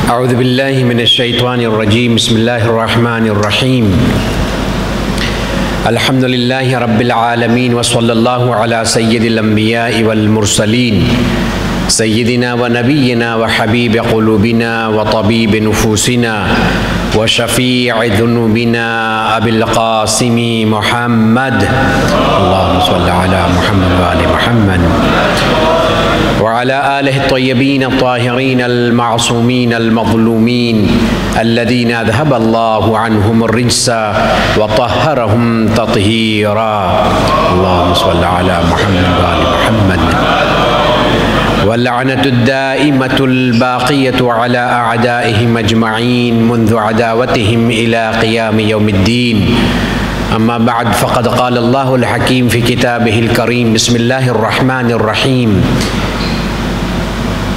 अऊज़ु बिल्लाहि मिनश्शैतानिर्रजीम बिस्मिल्लाहिर्रहमानिर्रहीम अल्हम्दुलिल्लाहि रब्बिल आलमीन व सल्लल्लाहु अला सय्यिदिल अंबियाइ वल मुरसलीन सय्यिदिना व नबिय्यिना व हबीब क़ुलूबिना व तबीब नुफूसिना व शफ़ीअ ज़ुनूबिना अबिल क़ासिम मुहम्मद अल्लाहुम्मा सल्लि अला मुहम्मद व आलि मुहम्मद व अला आलिहि त्तय्यबीन अत्ताहिरीन अल-मासूमीन अल-मज़लूमीन अल्लज़ीना अज़हबल्लाहु अन्हुमुर रिज्स व तह्हरहुम तत्हीरा अल्लाहुम्मा सल्लि अला मुहम्मद व आलि मुहम्मद वल्लअनतुद्दाइमतुल बाक़ियतु अला अअदाइहिम अजमईन मुन्ज़ु अदावतिहिम इला क़ियाम यौमिद्दीन अम्मा बअद फ़क़द क़ाल अल्लाहुल हकीम फ़ी किताबिहिल करीम बिस्मिल्लाहिर रहमानिर रहीम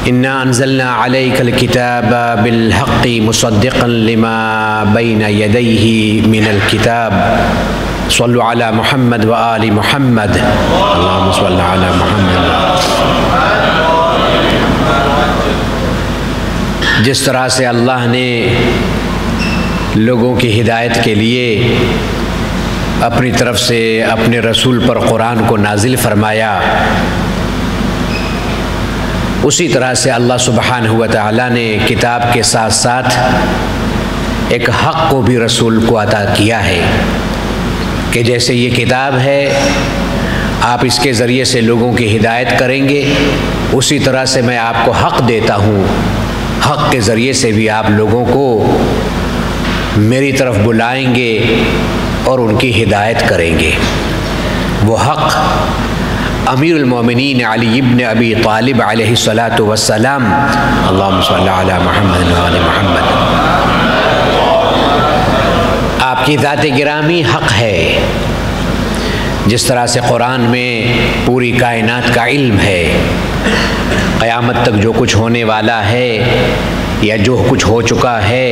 इन्ना अंज़लना अलैकल किताबा बिल हक़्क़ि मुसद्दिक़न लिमा बैना यदैहि मिनल किताब सल्लु अला मुहम्मद व आलि मुहम्मद अल्लाहुम्मा सल्लि अला मुहम्मद। जिस तरह से अल्लाह ने लोगों की हिदायत के लिए अपनी तरफ से अपने रसूल पर कुरान को नाजिल फरमाया, उसी तरह से अल्लाह सुब्हानहु व तआला ने किताब के साथ साथ एक हक़ को भी रसूल को अता किया है कि जैसे ये किताब है आप इसके ज़रिए से लोगों की हिदायत करेंगे, उसी तरह से मैं आपको हक़ देता हूँ, हक़ के ज़रिए से भी आप लोगों को मेरी तरफ बुलाएंगे और उनकी हिदायत करेंगे। वो हक़ अमीरुल मोमिनीन अली इब्न अबी तालिब अलैहिस्सलातु वस्सलाम अल्लाहुम्मा सल्लि अला मुहम्मद व आलि मुहम्मद, आपकी ज़ात-ए गिरामी हक़ है। जिस तरह से कुरान में पूरी कायनात का इल्म है, क़यामत तक जो कुछ होने वाला है या जो कुछ हो चुका है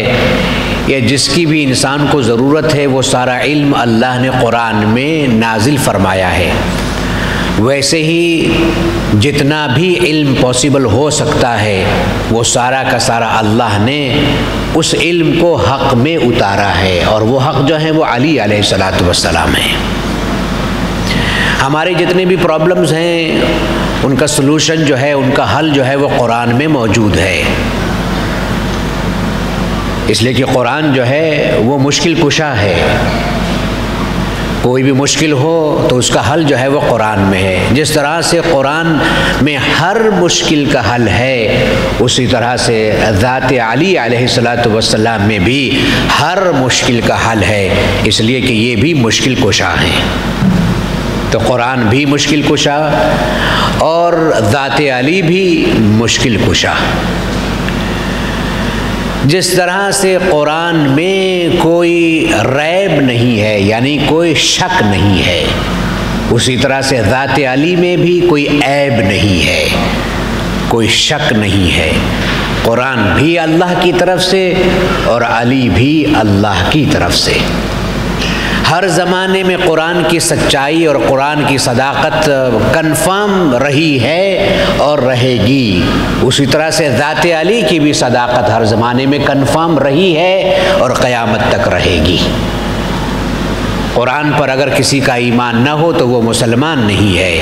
या जिसकी भी इंसान को ज़रूरत है, वो सारा इल्म अल्लाह ने कुरान में नाजिल फरमाया है। वैसे ही जितना भी इल्म पॉसिबल हो सकता है वो सारा का सारा अल्लाह ने उस इल्म को हक़ में उतारा है, और वो हक़ जो है वो अली अलैहिस्सलातु वस्सलाम है। हमारे जितने भी प्रॉब्लम्स हैं उनका सलूशन जो है, उनका हल जो है वो कुरान में मौजूद है, इसलिए कि कुरान जो है वो मुश्किल कुशा है। कोई भी मुश्किल हो तो उसका हल जो है वो कुरान में है। जिस तरह से कुरान में हर मुश्किल का हल है, उसी तरह से ज़ात-ए अली अलैहिस्सलातु वस्सलाम में भी हर मुश्किल का हल है, इसलिए कि ये भी मुश्किल कुशा हैं। तो कुरान भी मुश्किल कुशा और ज़ात-ए अली भी मुश्किल कुशा। जिस तरह से कुरान में कोई रैब नहीं है, यानी कोई शक नहीं है, उसी तरह से ज़ात-ए अली में भी कोई ऐब नहीं है, कोई शक नहीं है। कुरान भी अल्लाह की तरफ से और अली भी अल्लाह की तरफ से। हर ज़माने में कुरान की सच्चाई और कुरान की सदाकत कन्फर्म रही है और रहेगी, उसी तरह से ज़ात-ए अली की भी सदाकत हर ज़माने में कन्फर्म रही है और क़यामत तक रहेगी। कुरान पर अगर किसी का ईमान न हो तो वो मुसलमान नहीं है,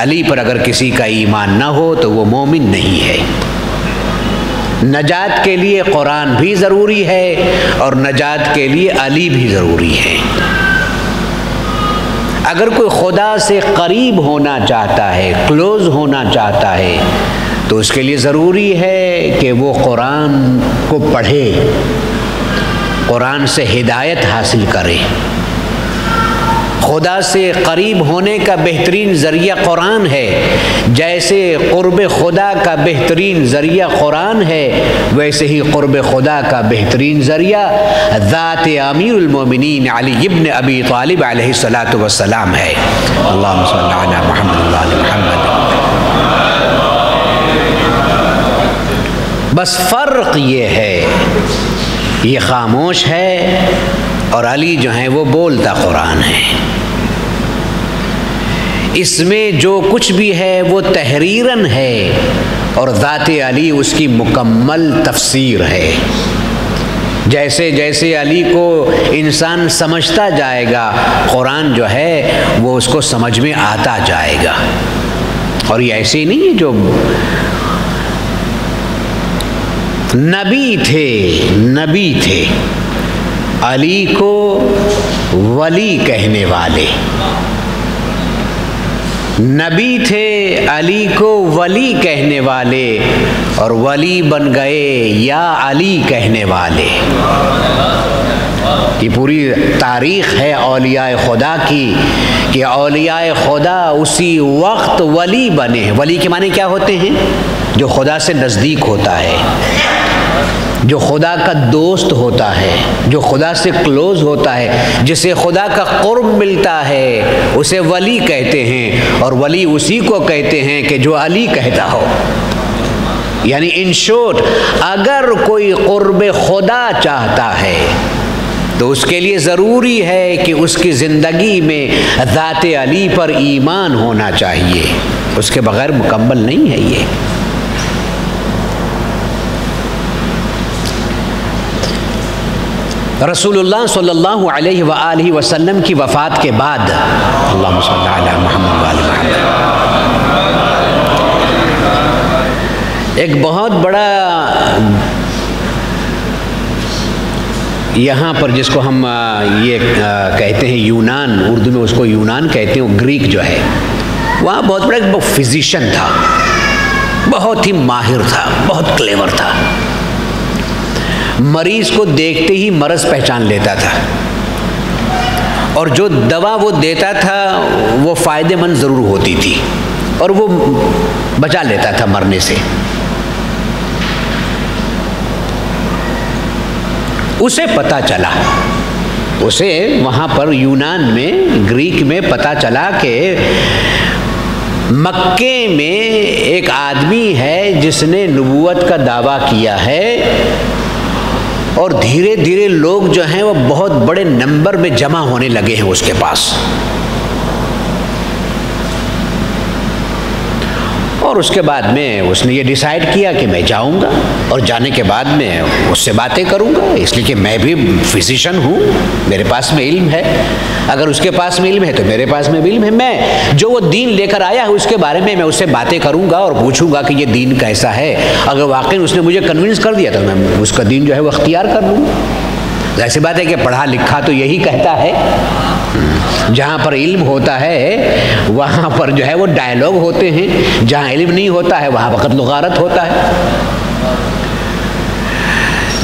अली पर अगर किसी का ईमान न हो तो वो मोमिन नहीं है। नजात के लिए कुरान भी ज़रूरी है और नजात के लिए अली भी ज़रूरी है। अगर कोई खुदा से करीब होना चाहता है, क्लोज़ होना चाहता है, तो उसके लिए ज़रूरी है कि वो कुरान को पढ़े, कुरान से हिदायत हासिल करे। खुदा से करीब होने का बेहतरीन ज़रिया कुरान है। जैसे क़ुर्ब खुदा का बेहतरीन ज़रिया कुरान है, वैसे ही क़ुर्ब खुदा का बेहतरीन ज़रिया ज़ात-ए अमीरुल मोमिनीन अली इब्न अबी तालिब अलैहिस्सलातु वस्सलाम है। अल्लाहुम्मा सल्लि अला मुहम्मद व आलि मुहम्मद। बस फ़र्क ये है, ये खामोश है और अली जो है वो बोलता कुरान है। इसमें जो कुछ भी है वो तहरीरन है, और ज़ात-ए अली उसकी मुकम्मल तफसीर है। जैसे जैसे अली को इंसान समझता जाएगा, कुरान जो है वो उसको समझ में आता जाएगा। और ये ऐसे ही नहीं है, जो नबी थे अली को वली कहने वाले, नबी थे अली को वली कहने वाले, और वली बन गए या अली कहने वाले। ये पूरी तारीख़ है औलियाए खुदा की कि औलियाए खुदा उसी वक्त वली बने हैं। वली के माने क्या होते हैं? जो खुदा से नज़दीक होता है, जो खुदा का दोस्त होता है, जो खुदा से क्लोज होता है, जिसे खुदा का कुर्ब मिलता है, उसे वली कहते हैं। और वली उसी को कहते हैं कि जो अली कहता हो। यानी इन शॉर्ट, अगर कोई कुर्ब खुदा चाहता है तो उसके लिए ज़रूरी है कि उसकी ज़िंदगी में ज़ात-ए अली पर ईमान होना चाहिए। उसके बगैर मुकम्मल नहीं है ये। रसूलुल्लाह सल्लल्लाहु अलैहि वआलिहि वसल्लम की वफ़ात के बाद, अल्लाहुम्मा सल्लि अला मुहम्मद व आलि मुहम्मद, एक बहुत बड़ा यहाँ पर जिसको हम ये कहते हैं यूनान, उर्दू में उसको यूनान कहते हैं, वो ग्रीक जो है, वहाँ बहुत बड़ा एक फिजिशियन था, बहुत ही माहिर था, बहुत क्लेवर था। मरीज को देखते ही मरज़ पहचान लेता था, और जो दवा वो देता था वो फ़ायदेमंद ज़रूर होती थी, और वो बचा लेता था मरने से। उसे पता चला, उसे वहाँ पर यूनान में, ग्रीक में पता चला कि मक्के में एक आदमी है जिसने नबूवत का दावा किया है, और धीरे धीरे लोग जो हैं वो बहुत बड़े नंबर में जमा होने लगे हैं उसके पास। और उसके बाद में उसने ये डिसाइड किया कि मैं जाऊंगा, और जाने के बाद में उससे बातें करूंगा, इसलिए कि मैं भी फिजिशियन हूँ, मेरे पास में इल्म है। अगर उसके पास में इल्म है तो मेरे पास में भी इल्म है। मैं जो वो दीन लेकर आया है उसके बारे में मैं उससे बातें करूंगा और पूछूंगा कि ये दीन कैसा है। अगर वाकई उसने मुझे कन्विंस कर दिया तो मैं उसका दीन जो है वो अख्तियार कर लूँगा। ऐसी बात है कि पढ़ा लिखा तो यही कहता है, जहाँ पर इल्म होता है वहाँ पर जो है वो डायलॉग होते हैं, जहाँ इल्म नहीं होता है वहाँ वक़्त लुगारत होता है।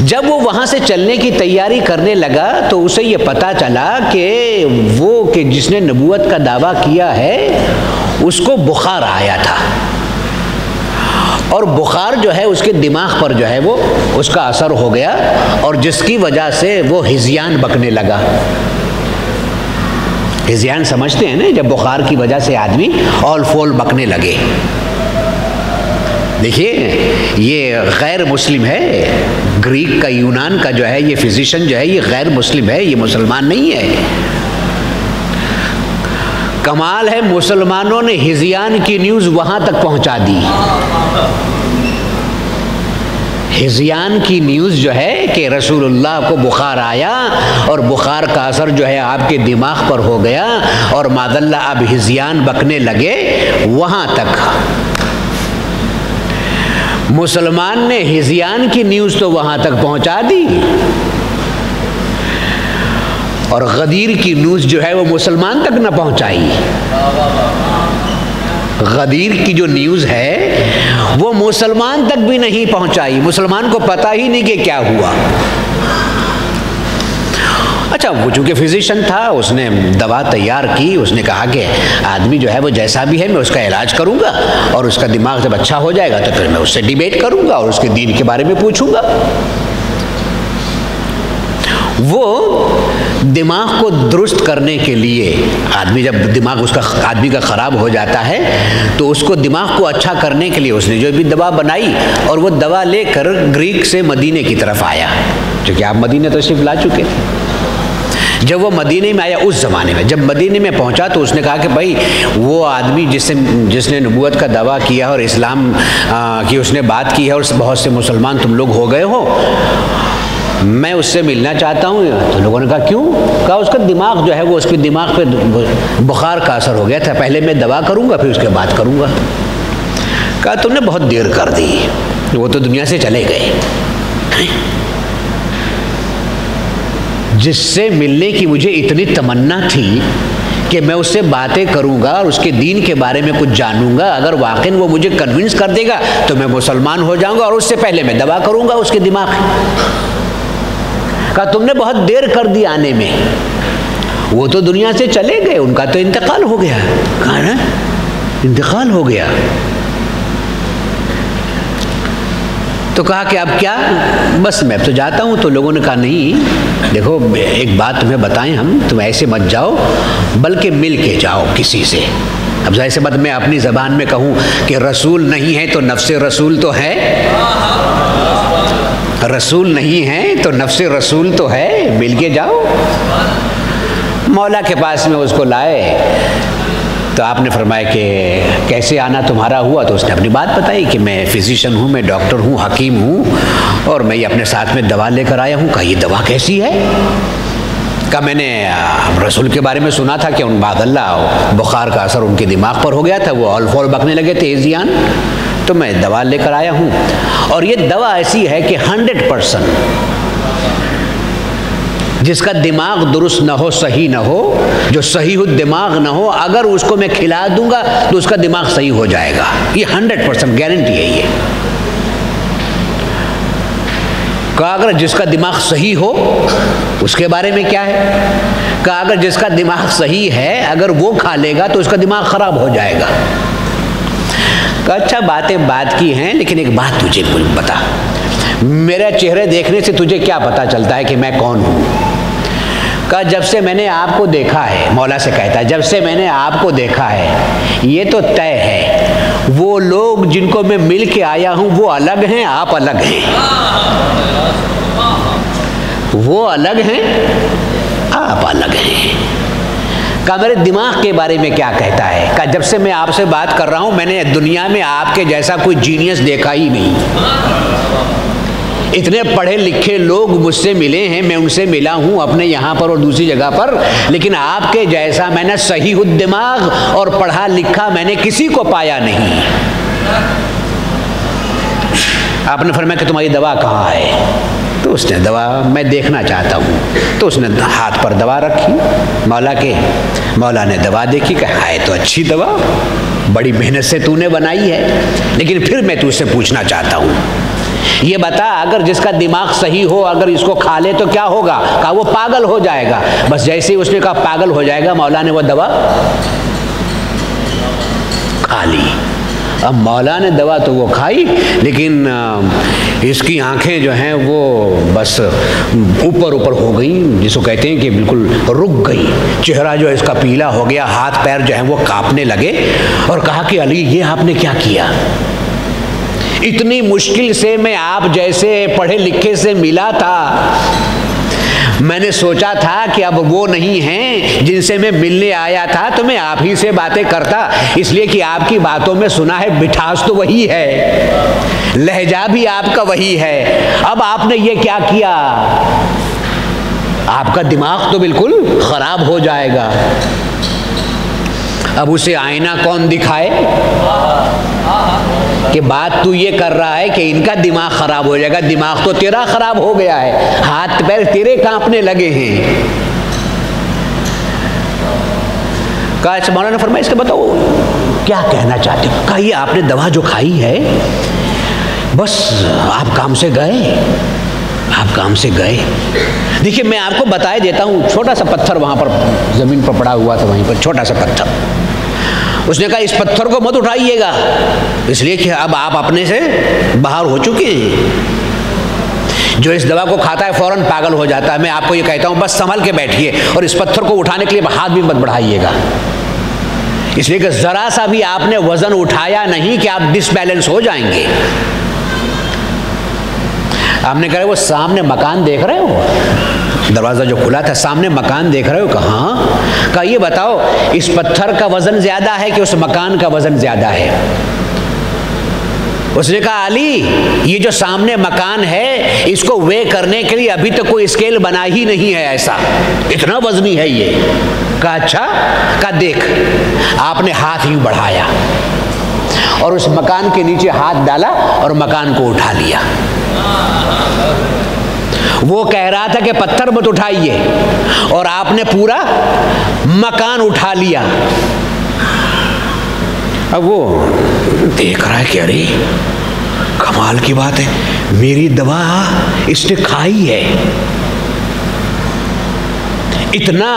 जब वो वहाँ से चलने की तैयारी करने लगा तो उसे ये पता चला कि जिसने नबूवत का दावा किया है उसको बुखार आया था, और बुखार जो है उसके दिमाग पर जो है वो उसका असर हो गया, और जिसकी वजह से वो हिज़ियान बकने लगा। हिज़ियान समझते हैं ना, जब बुखार की वजह से आदमी ऑल फोल बकने लगे। देखिए ये गैर मुस्लिम है, ग्रीक का, यूनान का जो है ये फिजिशियन जो है ये गैर मुस्लिम है, ये मुसलमान नहीं है। कमाल है, मुसलमानों ने हिज़ियान की न्यूज़ वहाँ तक पहुँचा दी। हिज़ियान की न्यूज़ जो है कि रसूलुल्लाह को बुखार आया और बुखार का असर जो है आपके दिमाग पर हो गया और मादल्ला अब हिज़ियान बकने लगे, वहाँ तक मुसलमान ने हिज़ियान की न्यूज़ तो वहाँ तक पहुँचा दी, और गदीर की न्यूज़ जो है वो मुसलमान तक न पहुँचाई। गदीर की जो न्यूज़ है वो मुसलमान तक भी नहीं पहुँचाई, मुसलमान को पता ही नहीं कि क्या हुआ। अच्छा, वो चूँकि फिजिशियन था, उसने दवा तैयार की, उसने कहा कि आदमी जो है वो जैसा भी है मैं उसका इलाज करूँगा, और उसका दिमाग जब अच्छा हो जाएगा तो फिर मैं उससे डिबेट करूँगा और उसके दीन के बारे में पूछूँगा। वो दिमाग को दुरुस्त करने के लिए, आदमी जब दिमाग उसका आदमी का ख़राब हो जाता है तो उसको दिमाग को अच्छा करने के लिए उसने जो भी दवा बनाई, और वो दवा लेकर ग्रीक से मदीने की तरफ आया, क्योंकि आप मदीने तशरीफ़ ला चुके थे। जब वो मदीने में आया उस ज़माने में, जब मदीने में पहुंचा तो उसने कहा कि भाई वो आदमी जिसने नबूवत का दावा किया और इस्लाम की उसने बात की है और बहुत से मुसलमान तुम लोग हो गए हो, मैं उससे मिलना चाहता हूँ। तो लोगों ने कहा क्यों? कहा उसका दिमाग जो है वो, उसके दिमाग पे बुखार का असर हो गया था, पहले मैं दवा करूँगा फिर उसके बाद करूँगा। कहा तुमने बहुत देर कर दी, वो तो दुनिया से चले गए। जिससे मिलने की मुझे इतनी तमन्ना थी कि मैं उससे बातें करूंगा और उसके दीन के बारे में कुछ जानूंगा, अगर वाकई वो मुझे कन्विंस कर देगा तो मैं मुसलमान हो जाऊंगा और उससे पहले मैं दवा करूंगा उसके दिमाग। कहा तुमने बहुत देर कर दी आने में, वो तो दुनिया से चले गए, उनका तो इंतकाल हो गया। कहा ना इंतकाल हो गया। तो कहा कि अब क्या, बस मैं तो जाता हूँ। तो लोगों ने कहा नहीं देखो एक बात तुम्हें बताएं हम, तुम ऐसे मत जाओ बल्कि मिल के जाओ किसी से। अब जाहिर सी बात मैं अपनी ज़बान में कहूँ कि रसूल नहीं है तो नफ्से रसूल तो है, रसूल नहीं है तो नफ्से रसूल तो है, मिल के जाओ। मौला के पास में उसको लाए तो आपने फरमाया कि कैसे आना तुम्हारा हुआ? तो उसने अपनी बात बताई कि मैं फिजिशियन हूँ, मैं डॉक्टर हूँ, हकीम हूँ और मैं ये अपने साथ में दवा लेकर आया हूँ। कहा ये दवा कैसी है? कहा मैंने रसूल के बारे में सुना था कि उन बादल्ला बुखार का असर उनके दिमाग पर हो गया था, वो ऑल फॉल बकने लगे थे एजियान, तो मैं दवा लेकर आया हूँ। और ये दवा ऐसी है कि 100% जिसका दिमाग दुरुस्त ना हो, सही ना हो, जो सही हो दिमाग ना हो, अगर उसको मैं खिला दूंगा तो उसका दिमाग सही हो जाएगा। ये 100% गारंटी है ये। कहा अगर जिसका दिमाग सही हो उसके बारे में क्या है? कहा अगर जिसका दिमाग सही है अगर वो खा लेगा तो उसका दिमाग खराब हो जाएगा। कहा अच्छा बातें बात की हैं, लेकिन एक बात तुझे बता, मेरे चेहरे देखने से तुझे क्या पता चलता है कि मैं कौन हूँ? कहा जब से मैंने आपको देखा है, मौला से कहता है जब से मैंने आपको देखा है ये तो तय है, वो लोग जिनको मैं मिल के आया हूँ वो अलग हैं, आप अलग हैं। वो अलग हैं, आप अलग हैं। कहा मेरे दिमाग के बारे में क्या कहता है? कहा जब से मैं आपसे बात कर रहा हूँ मैंने दुनिया में आपके जैसा कोई जीनियस देखा ही नहीं। इतने पढ़े लिखे लोग मुझसे मिले हैं, मैं उनसे मिला हूँ अपने यहाँ पर और दूसरी जगह पर, लेकिन आपके जैसा मैंने सही दिमाग और पढ़ा लिखा मैंने किसी को पाया नहीं। आपने फरमाया कि तुम्हारी दवा कहाँ है? तो उसने दवा मैं देखना चाहता हूँ। तो उसने हाथ पर दवा रखी मौला के, मौला ने दवा देखी, कहा है तो अच्छी दवा, बड़ी मेहनत से तूने बनाई है, लेकिन फिर मैं तुझसे पूछना चाहता हूँ, ये बता अगर जिसका दिमाग सही हो अगर इसको खा ले तो क्या होगा? कहा वो पागल हो जाएगा। बस जैसे ही उसने कहा पागल हो जाएगा, मौला ने वो दवा खा ली। अब मौला ने दवा तो वो खाई, लेकिन इसकी आंखें जो हैं वो बस ऊपर ऊपर हो गई, जिसको कहते हैं कि बिल्कुल रुक गई। चेहरा जो है इसका पीला हो गया, हाथ पैर जो हैं वो कांपने लगे और कहा कि अली ये आपने क्या किया? इतनी मुश्किल से मैं आप जैसे पढ़े लिखे से मिला था, मैंने सोचा था कि अब वो नहीं हैं जिनसे मैं मिलने आया था, तो मैं आप ही से बातें करता, इसलिए कि आपकी बातों में सुना है मिठास तो वही है, लहजा भी आपका वही है। अब आपने ये क्या किया? आपका दिमाग तो बिल्कुल खराब हो जाएगा। अब उसे आईना कौन दिखाए कि बात तू ये कर रहा है कि इनका दिमाग खराब हो जाएगा? दिमाग तो तेरा खराब हो गया है, हाथ पैर तेरे कांपने लगे हैं। कहा अच्छा मौलाना फरमाया इसके बताओ क्या कहना चाहते हो? कहा ये आपने दवा जो खाई है बस आप काम से गए, आप काम से गए। देखिए मैं आपको बताए देता हूँ, छोटा सा पत्थर वहाँ पर ज़मीन पर पड़ा हुआ था, वहीं पर छोटा सा पत्थर। उसने कहा इस पत्थर को मत उठाइएगा, इसलिए कि अब आप अपने से बाहर हो चुके हैं। जो इस दवा को खाता है फौरन पागल हो जाता है। मैं आपको ये कहता हूँ बस संभल के बैठिए और इस पत्थर को उठाने के लिए हाथ भी मत बढ़ाइएगा, इसलिए कि ज़रा सा भी आपने वज़न उठाया नहीं कि आप डिसबैलेंस हो जाएंगे। आपने कहा वो सामने मकान देख रहे हो, दरवाज़ा जो खुला था, सामने मकान देख रहे हो? कहाँ? कहा ये बताओ, इस पत्थर का वज़न ज़्यादा है कि उस मकान का वज़न ज़्यादा है? उसने कहा अली, ये जो सामने मकान है इसको वे करने के लिए अभी तक कोई स्केल बना ही नहीं है, ऐसा इतना वजनी है ये। कहा अच्छा? कहा देख। आपने हाथ यूं बढ़ाया और उस मकान के नीचे हाथ डाला और मकान को उठा लिया। वो कह रहा था कि पत्थर मत उठाइए, और आपने पूरा मकान उठा लिया। अब वो देख रहा है कि अरे कमाल की बात है, मेरी दवा इसने खाई है। इतना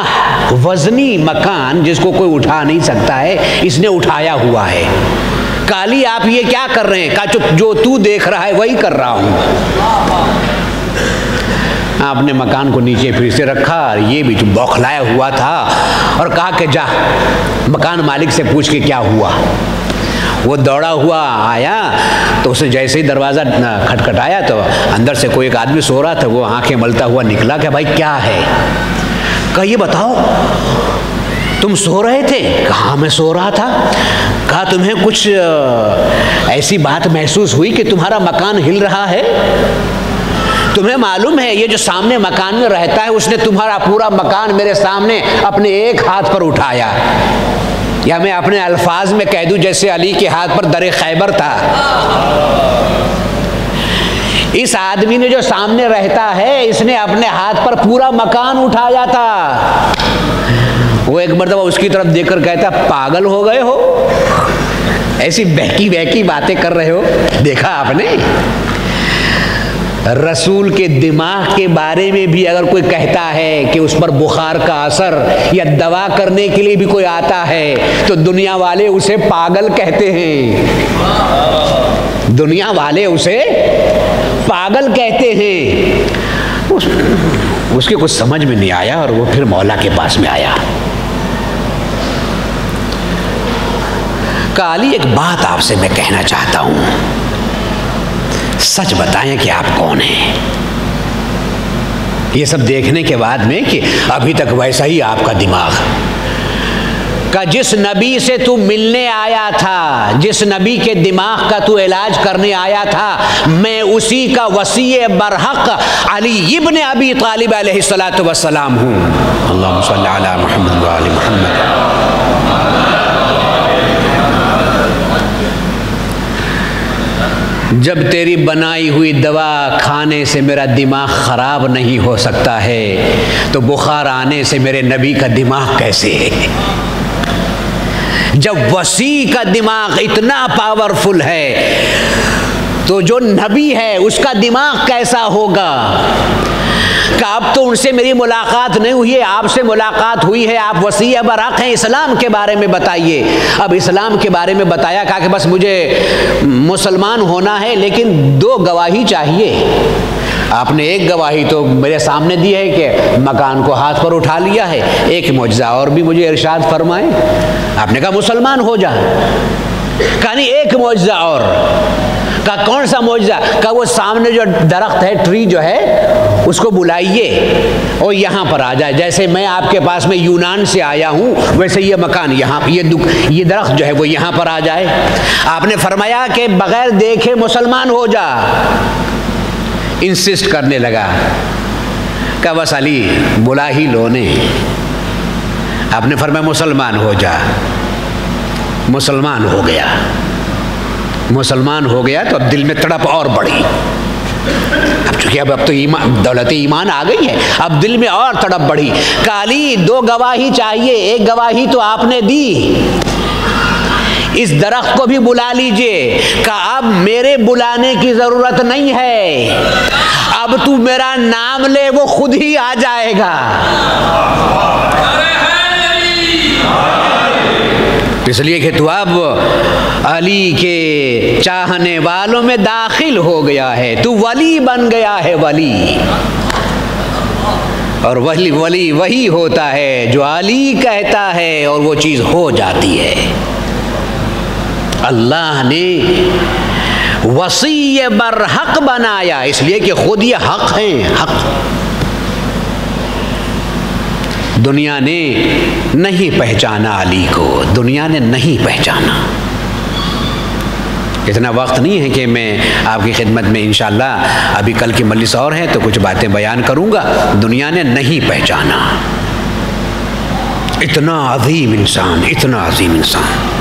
वजनी मकान जिसको कोई उठा नहीं सकता है, इसने उठाया हुआ है। काली आप ये क्या कर रहे हैं? कहा जो तू देख रहा है वही कर रहा हूं। आपने मकान को नीचे फिर से रखा, ये भी जो बौखलाया हुआ था, और कहा कि जा मकान मालिक से पूछ के क्या हुआ। वो दौड़ा हुआ आया तो उसे जैसे ही दरवाज़ा खटखटाया तो अंदर से कोई एक आदमी सो रहा था। वो आंखें मलता हुआ निकला कि भाई क्या है? कहा ये बताओ, तुम सो रहे थे? कहाँ मैं सो रहा था। कहा तुम्हें कुछ ऐसी बात महसूस हुई कि तुम्हारा मकान हिल रहा है? तुम्हें मालूम है ये जो सामने मकान में रहता है उसने तुम्हारा पूरा मकान मेरे सामने अपने एक हाथ पर उठाया। या मैं अपने अल्फाज में कह दूं, जैसे अली के हाथ पर दरे खैबर था। इस आदमी ने जो सामने रहता है इसने अपने हाथ पर पूरा मकान उठाया था। वो एक मर्तबा उसकी तरफ देखकर कहता, पागल हो गए हो, ऐसी बहकी बहकी बातें कर रहे हो? देखा आपने? रसूल के दिमाग के बारे में भी अगर कोई कहता है कि उस पर बुखार का असर या दवा करने के लिए भी कोई आता है तो दुनिया वाले उसे पागल कहते हैं। दुनिया वाले उसे पागल कहते हैं। उसके कुछ समझ में नहीं आया और वो फिर मौला के पास में आया। काली, एक बात आपसे मैं कहना चाहता हूं, सच बताएं कि आप कौन हैं। ये सब देखने के बाद में कि अभी तक वैसा ही आपका दिमाग का, जिस नबी से तू मिलने आया था, जिस नबी के दिमाग का तू इलाज करने आया था, मैं उसी का वसीय बरहक अली इब्न अबी तालिब अलैहिस्सलातु वस्सलाम हूँ। अल्लाहुम्मा सल्ली अला मुहम्मद व आलि मुहम्मद। जब तेरी बनाई हुई दवा खाने से मेरा दिमाग ख़राब नहीं हो सकता है तो बुखार आने से मेरे नबी का दिमाग कैसे है? जब वसी का दिमाग इतना पावरफुल है तो जो नबी है उसका दिमाग कैसा होगा? कि अब तो उनसे मेरी मुलाकात नहीं हुई है, आपसे मुलाकात हुई है, आप वसीय बरहक हैं, इस्लाम के बारे में बताइए। अब इस्लाम के बारे में बताया, कहा कि बस मुझे मुसलमान होना है लेकिन 2 गवाही चाहिए। आपने एक गवाही तो मेरे सामने दी है कि मकान को हाथ पर उठा लिया है, एक मौजज़ा और भी मुझे इरशाद फरमाए। आपने कहा मुसलमान हो जा। कहा नहीं, एक मौजज़ा और। कहा कौन सा मौजज़ा? कहा वो सामने जो दरख्त है, ट्री जो है, उसको बुलाइए और यहाँ पर आ जाए। जैसे मैं आपके पास में यूनान से आया हूँ वैसे ये मकान यहाँ, ये दरख्त जो है वो यहाँ पर आ जाए। आपने फरमाया कि बगैर देखे मुसलमान हो जा। इंसिस्ट करने लगा। कहा बस अली बुला ही लो ने। आपने फरमाया मुसलमान हो जा। मुसलमान हो गया। मुसलमान हो गया तो अब दिल में तड़प और बढ़ी। अब चूंकि अब तो ईमान, दौलत ईमान आ गई है, अब दिल में और तड़प बढ़ी। काली 2 गवाही चाहिए, एक गवाही तो आपने दी, इस दरख्त को भी बुला लीजिए। का अब मेरे बुलाने की जरूरत नहीं है, अब तू मेरा नाम ले वो खुद ही आ जाएगा। इसलिए कि तू अब अली के चाहने वालों में दाखिल हो गया है, तू वली बन गया है, वली। और वली वही होता है जो अली कहता है और वो चीज़ हो जाती है। अल्लाह ने वसीय बरहक बनाया इसलिए कि खुद ये हक हैं, हक। दुनिया ने नहीं पहचाना अली को, दुनिया ने नहीं पहचाना। इतना वक्त नहीं है कि मैं आपकी खिदमत में इंशाअल्लाह, अभी कल की मजलिस और है तो कुछ बातें बयान करूँगा। दुनिया ने नहीं पहचाना। इतना अजीम इंसान, इतना अजीम इंसान।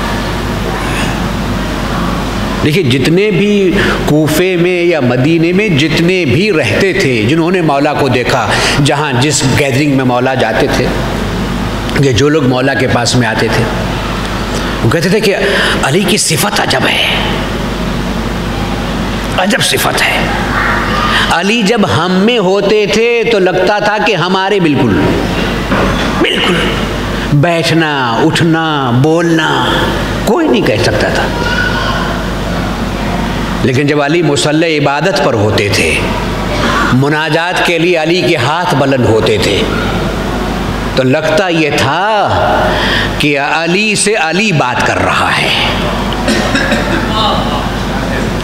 देखिए, जितने भी कूफे में या मदीने में जितने भी रहते थे, जिन्होंने मौला को देखा, जहाँ जिस गैदरिंग में मौला जाते थे, या जो लोग मौला के पास में आते थे, वो कहते थे कि अली की सिफत अजब है, अजब सिफत है। अली जब हम में होते थे तो लगता था कि हमारे बिल्कुल बिल्कुल बैठना, उठना, बोलना कोई नहीं कह सकता था। लेकिन जब अली मुसल्ले इबादत पर होते थे, मुनाजात के लिए अली के हाथ बुलंद होते थे, तो लगता ये था कि अली से अली बात कर रहा है।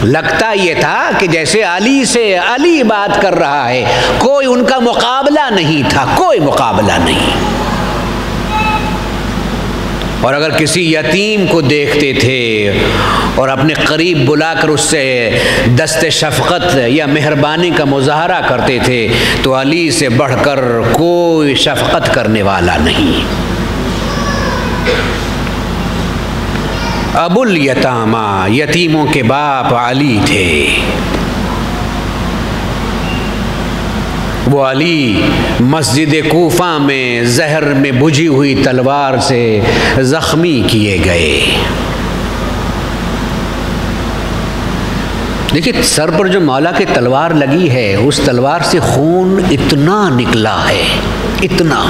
लगता ये था कि जैसे अली से अली बात कर रहा है, कोई उनका मुकाबला नहीं था, कोई मुकाबला नहीं। और अगर किसी यतीम को देखते थे और अपने करीब बुलाकर उससे दस्ते शफ़क़त या मेहरबानी का मुज़ाहरा करते थे, तो अली से बढ़कर कोई शफ़क़त करने वाला नहीं। अबुल यतामा, यतीमों के बाप अली थे। वो अली मस्जिद कूफा में जहर में बुझी हुई तलवार से ज़ख्मी किए गए। देखिए, सर पर जो मौला की तलवार लगी है, उस तलवार से खून इतना निकला है, इतना,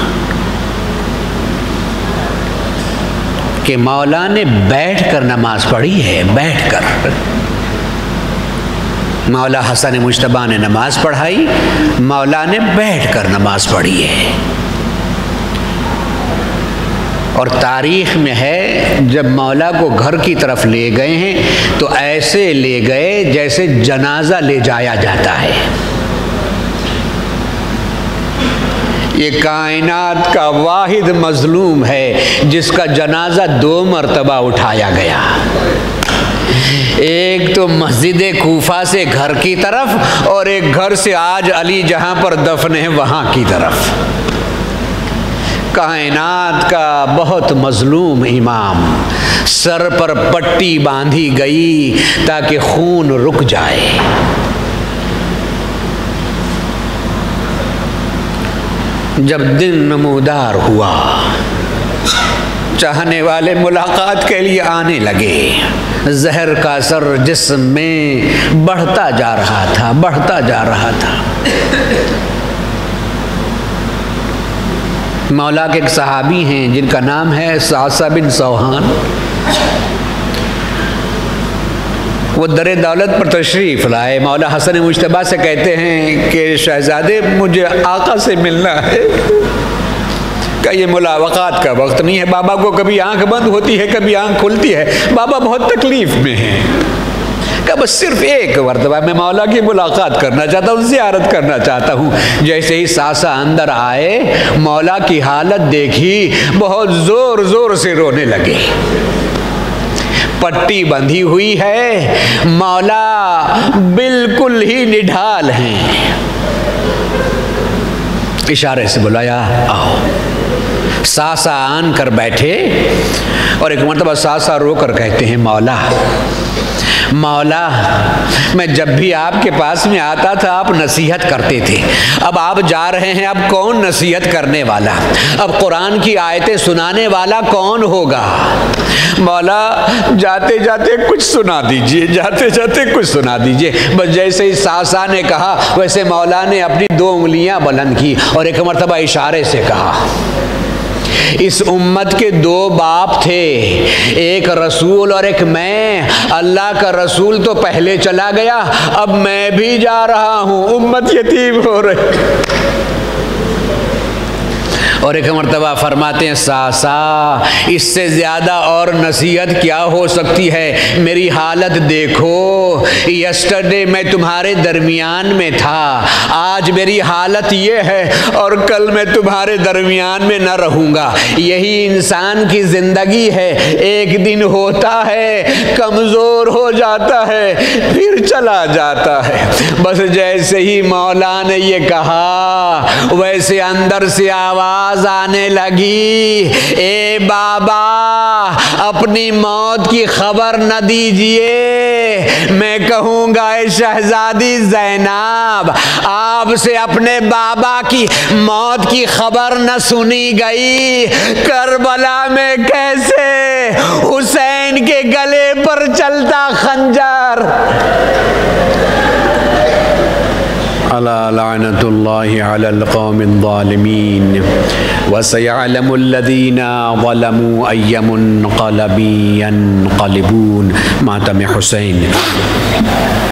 कि मौला ने बैठकर नमाज पढ़ी है, बैठकर। मौला हसन मुज्तबा ने नमाज पढ़ाई, मौला ने बैठकर नमाज पढ़ी है। और तारीख़ में है, जब मौला को घर की तरफ ले गए हैं तो ऐसे ले गए जैसे जनाजा ले जाया जाता है। ये कायनात का वाहिद मजलूम है जिसका जनाजा 2 मरतबा उठाया गया। एक तो मस्जिद कूफा से घर की तरफ, और एक घर से आज अली जहां पर दफन है वहां की तरफ। कायनात का बहुत मजलूम इमाम, सर पर पट्टी बांधी गई ताकि खून रुक जाए। जब दिन नमूदार हुआ, चाहने वाले मुलाकात के लिए आने लगे। जहर का असर जिस्म में बढ़ता जा रहा था, बढ़ता जा रहा था। मौला के एक सहाबी हैं जिनका नाम है सासा बिन सौहान। वो दरे दौलत पर तशरीफ़ लाए। मौला हसन मुज्तबा से कहते हैं कि शहजादे, मुझे आका से मिलना है। का ये मुलाकात का वक्त नहीं है। बाबा को कभी आंख बंद होती है, कभी आंख खुलती है, बाबा बहुत तकलीफ में हैं। का बस सिर्फ एक मरतबा मैं मौला की मुलाकात करना चाहता हूँ, ज़ियारत करना चाहता हूँ। जैसे ही सासा अंदर आए, मौला की हालत देखी, बहुत ज़ोर ज़ोर से रोने लगे। पट्टी बंधी हुई है, मौला बिल्कुल ही निढाल हैं। इशारे से बुलाया, आओ। सासा आन कर बैठे और एक मरतबा सासा रोकर कहते हैं, मौला मौला, मैं जब भी आपके पास में आता था आप नसीहत करते थे, अब आप जा रहे हैं, अब कौन नसीहत करने वाला? अब कुरान की आयतें सुनाने वाला कौन होगा? मौला जाते जाते कुछ सुना दीजिए, जाते जाते कुछ सुना दीजिए। बस जैसे ही सासा ने कहा, वैसे मौला ने अपनी 2 उंगलियां बुलंद की और एक मरतबा इशारे से कहा, इस उम्मत के 2 बाप थे, एक रसूल और एक मैं। अल्लाह का रसूल तो पहले चला गया, अब मैं भी जा रहा हूं, उम्मत यतीम हो रही। और एक मरतबा फरमाते हैं सासा इससे ज़्यादा और नसीहत क्या हो सकती है, मेरी हालत देखो, यस्टरडे मैं तुम्हारे दरमियान में था, आज मेरी हालत ये है और कल मैं तुम्हारे दरमियान में न रहूँगा। यही इंसान की ज़िंदगी है, एक दिन होता है, कमज़ोर हो जाता है, फिर चला जाता है। बस जैसे ही मौला ने ये कहा वैसे अंदर से आवाज़ आने लगी, ए बाबा अपनी मौत की खबर न दीजिए, मैं कहूँगा ए शहजादी ज़ैनब आपसे अपने बाबा की मौत की खबर न सुनी गई। करबला में कैसे हुसैन के गले पर चलता खंजर। अला लानतुल्लाहि अलल कौमिल ज़ालिमीन व सयअलमुल लज़ीना ज़लमू अय्य मुनक़लबिन यन्क़लिबून। मातम हुसैन।